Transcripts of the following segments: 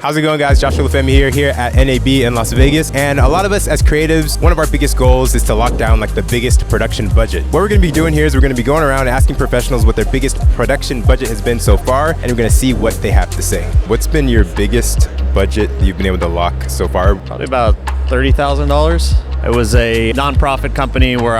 How's it going, guys? Joshua LaFemme here at NAB in Las Vegas. And a lot of us as creatives, one of our biggest goals is to lock down like the biggest production budget. What we're gonna be doing here is we're gonna be going around asking professionals what their biggest production budget has been so far, and we're gonna see what they have to say. What's been your biggest budget that you've been able to lock so far? Probably about $30,000. It was a nonprofit company where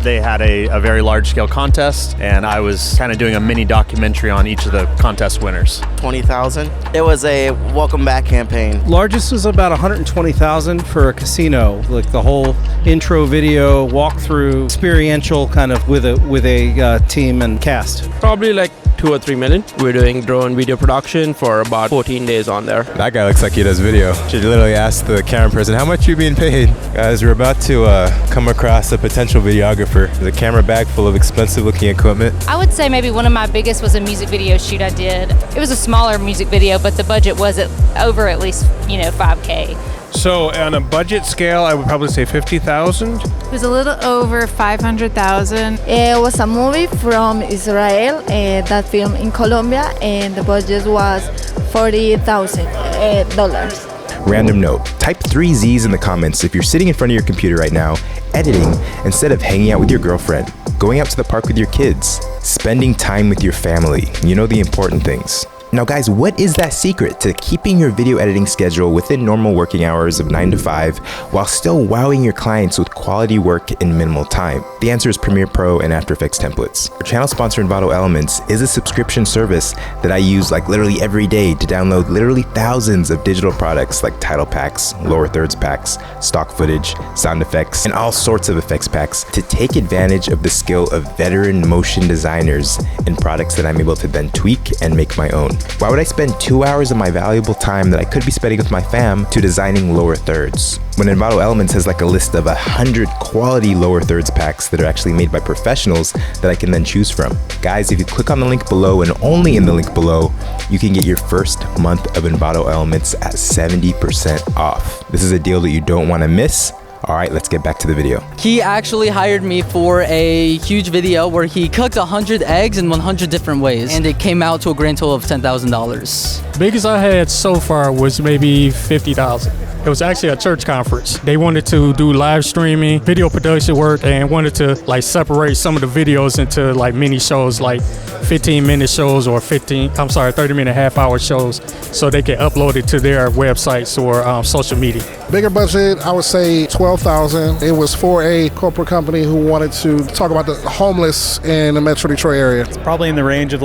they had a very large scale contest, and I was kind of doing a mini documentary on each of the contest winners. 20,000. It was a welcome back campaign. Largest was about 120,000 for a casino, like the whole intro video, walkthrough, experiential kind of with a team and cast. Probably like 2 or 3 million. We're doing drone video production for about 14 days on there. That guy looks like he does video. Should literally ask the camera person, how much are you being paid? Guys, we're about to come across a potential videographer. There's a camera bag full of expensive looking equipment. I would say maybe one of my biggest was a music video shoot I did. It was a smaller music video, but the budget was over at least, $5K. So on a budget scale, I would probably say 50,000. It was a little over 500,000. It was a movie from Israel, that film in Colombia, and the budget was $40,000. Random note, type 3 Z's in the comments if you're sitting in front of your computer right now, editing instead of hanging out with your girlfriend, going out to the park with your kids, spending time with your family, the important things. Now guys, what is that secret to keeping your video editing schedule within normal working hours of 9 to 5 while still wowing your clients with quality work in minimal time? The answer is Premiere Pro and After Effects templates. Our channel sponsor Envato Elements is a subscription service that I use like literally every day to download literally thousands of digital products like title packs, lower thirds packs, stock footage, sound effects, and all sorts of effects packs to take advantage of the skill of veteran motion designers in products that I'm able to then tweak and make my own. Why would I spend 2 hours of my valuable time that I could be spending with my fam to designing lower thirds? When Envato Elements has like a list of 100 quality lower thirds packs that are actually made by professionals that I can then choose from. Guys, if you click on the link below and only in the link below, you can get your first month of Envato Elements at 70% off. This is a deal that you don't want to miss. All right, let's get back to the video. He actually hired me for a huge video where he cooked 100 eggs in 100 different ways, and it came out to a grand total of $10,000. Biggest I had so far was maybe 50,000. It was actually a church conference. They wanted to do live streaming, video production work, and wanted to separate some of the videos into mini shows, like 15-minute shows or 30-minute half-hour shows, so they can upload it to their websites or social media. Bigger budget, I would say 12,000. It was for a corporate company who wanted to talk about the homeless in the Metro Detroit area. It's probably in the range of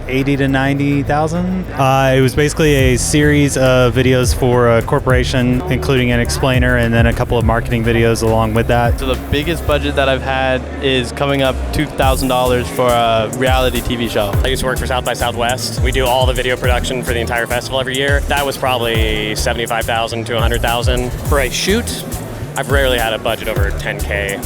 80 to 90,000. It was basically a series of videos for a corporation, including an explainer and then a couple of marketing videos along with that. So the biggest budget that I've had is coming up $2,000 for a reality TV show. I used to work for South by Southwest. We do all the video production for the entire festival every year. That was probably $75,000 to $100,000. For a shoot, I've rarely had a budget over $10K.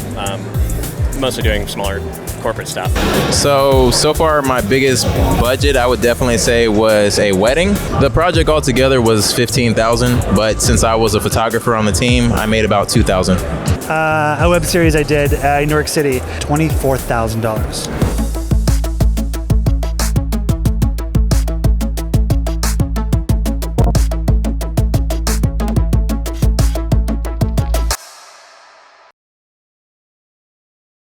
Mostly doing smaller corporate stuff. So far my biggest budget I would definitely say was a wedding. The project altogether was $15,000, but since I was a photographer on the team, I made about $2,000. A web series I did in New York City, $24,000.